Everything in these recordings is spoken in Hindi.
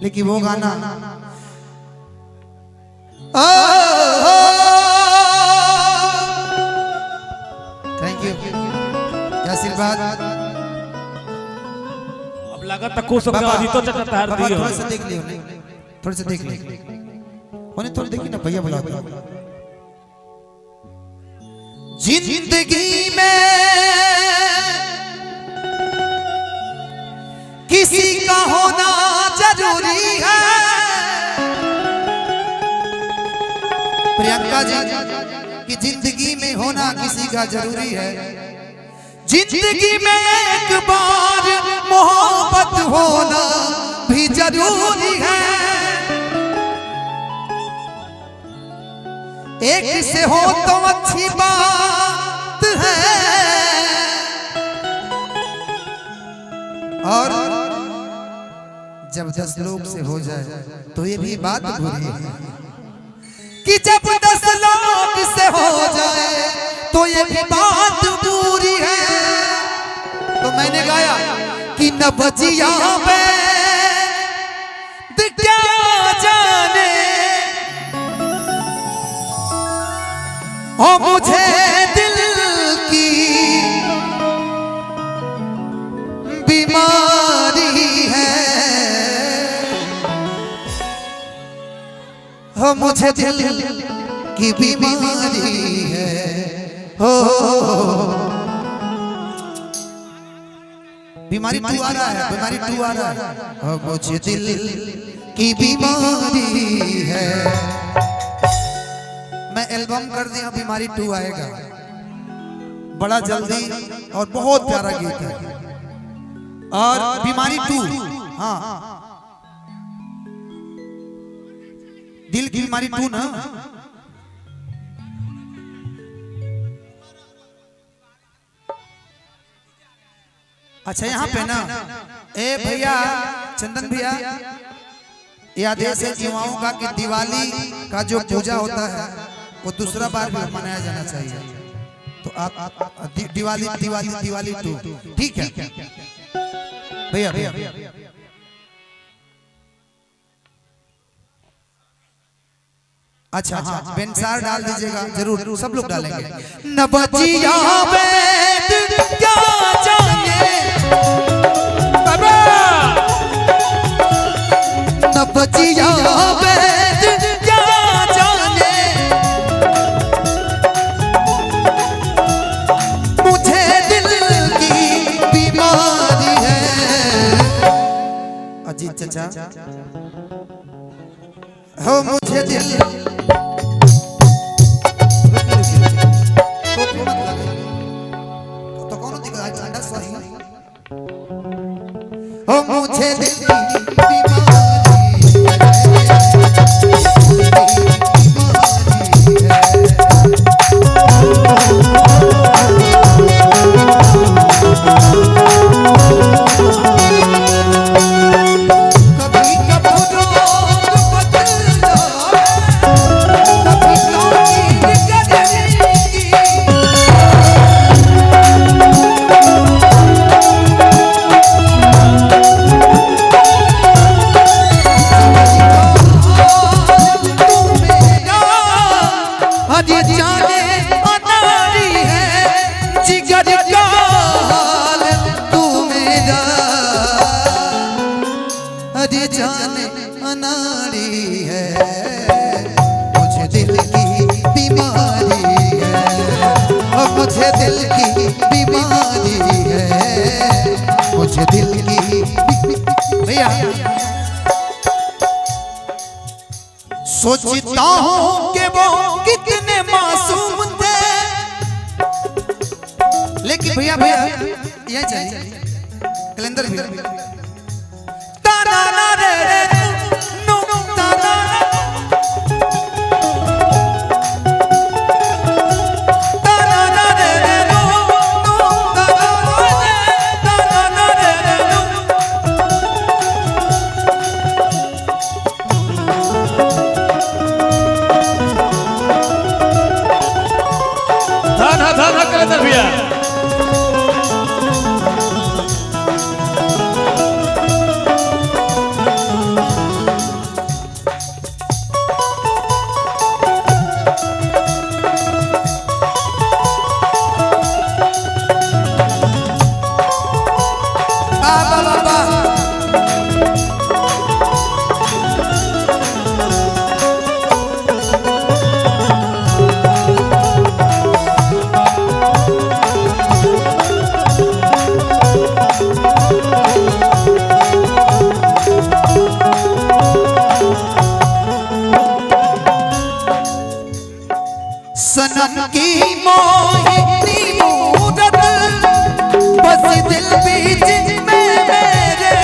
लेकिन वो गाना थैंक यू आशीर्वाद। अब लगा तक को सब गाड़ी तो चटता हर दी थोड़ा सा देख लियो, थोड़ा सा देख लियो, उन्हें थोड़ा देखिए ना भैया बुला दो। जिंदगी में किसी का होना जरूरी है। प्रियंका जी कि जिंदगी में होना किसी का जरूरी है। जिंदगी में एक बार मोहब्बत होना भी जरूरी है। एक से हो तो अच्छी बात है, और जब 10 लोग से हो जाए तो ये भी बात बुरी है। कि जब 10 लोग से हो जाए तो ये भी बात बुरी है। तो मैंने गाया कि न बचिया क्या जाने ओ मुझे दिल की बीमारी है। हो मुझे दिल की बीमारी है। हो बीमारी तू आ रहा है, बीमारी तू आ रहा है। हो मुझे दिल की बीमारी है। मैं एल्बम कर दिया, बीमारी 2 आएगा बड़ा जल्दी और बहुत प्यारा गीत है। और बीमारी 2 हाँ दिल की बीमारी 2 ना। अच्छा यहाँ पे ना ए भैया चंदन भैया, यह आदेश है युवाओं का कि दिवाली का जो पूजा होता है वो दूसरा बार भी मनाया जाना चाहिए। तो आप दिवाली दिवाली दिवाली 2 ठीक है भैया भैया। अच्छा हाँ बेंसार डाल दीजिएगा जरूर, सब लोग डालेंगे। न बचिया वेद क्या जाने न बचिया वेद क्या जाने मुझे दिल की बीमारी है। अजीत चाचा हो मुझे दिल तो कौन दिखा ठंडा सही हो मुझे दिल की बीमारी जाने अनाड़ी है। मुझे दिल की बीमारी है, और मुझे दिल की बीमारी है। मुझे दिल की भैया सोचता हूँ कि वो कितने मासूम थे। लेकिन भैया भैया ये चाहिए कैलेंडर भैया सनम की मोहिनी मूरत बस दिल बीच में मेरे,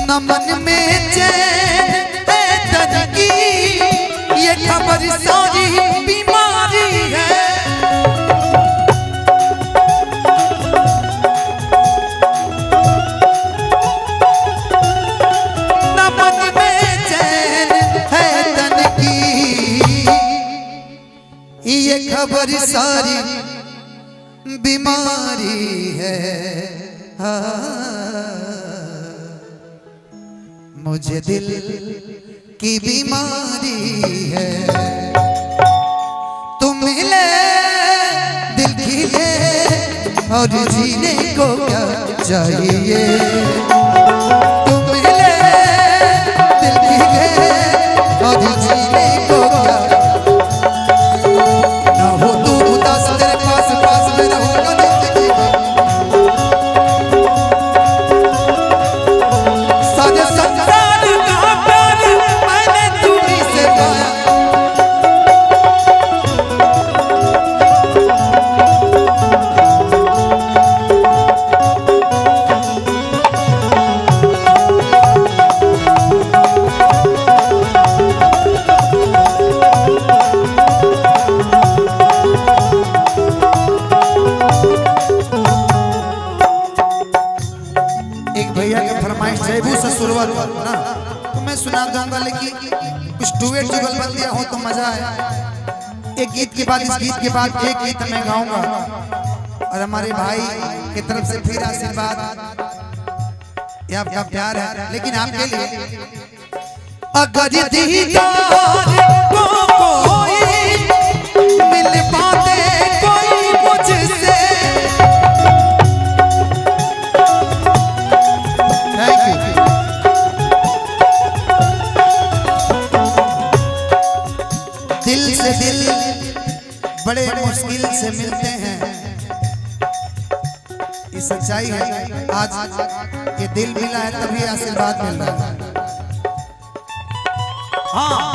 नमन में चैन है तन की, ये खबर सारी बीमारी है। ये खबर सारी बीमारी है। मुझे दिल की बीमारी है। तुम मिले दिल की ले और जीने को क्या चाहिए। तुम मिले दिल की ले और जीने को क्या, शुरुआत ना तो मैं सुना दूंगा, लेकिन कुछ डुएट जुगलबंदियां हो तो मजा आए। एक गीत के बाद, इस गीत के बाद एक गीत मैं गाऊंगा और हमारे भाई की तरफ से फिर आशीर्वाद, ये आपका प्यार है। लेकिन आपके लिए अगर दीदार को कोई मिल पाते कोई मुझसे, दिल से दिल बड़े मुश्किल से मिलते हैं, ये सच्चाई है। आज ये दिल मिला है तभी आशीर्वाद मिल रहा है। हाँ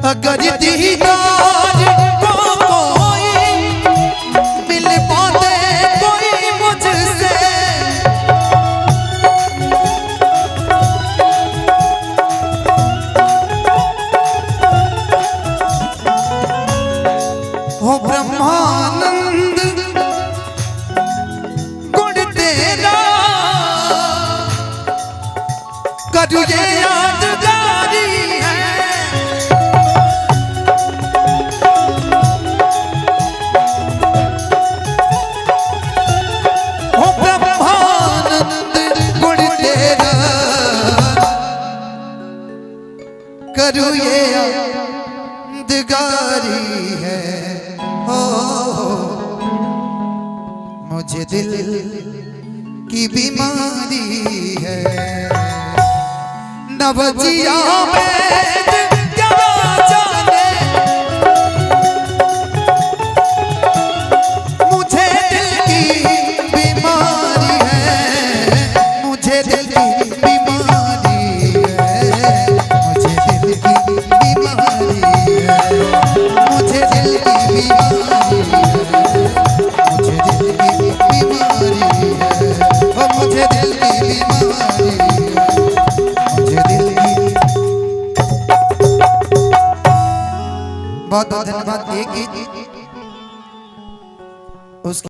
अगर दीदार को कोई मिल पाते कोई मुझसे, हो ब्रह्मानंद गुण तेरा करूँ ये यादगारी है। करूँ ये यादगारी है। हो मुझे दिल की बीमारी है। नवजिया में क्या जाने मुझे दिल की बीमारी है। मुझे दिल की बीमारी है। मुझे बहुत बहुत धन्यवाद। एक गीत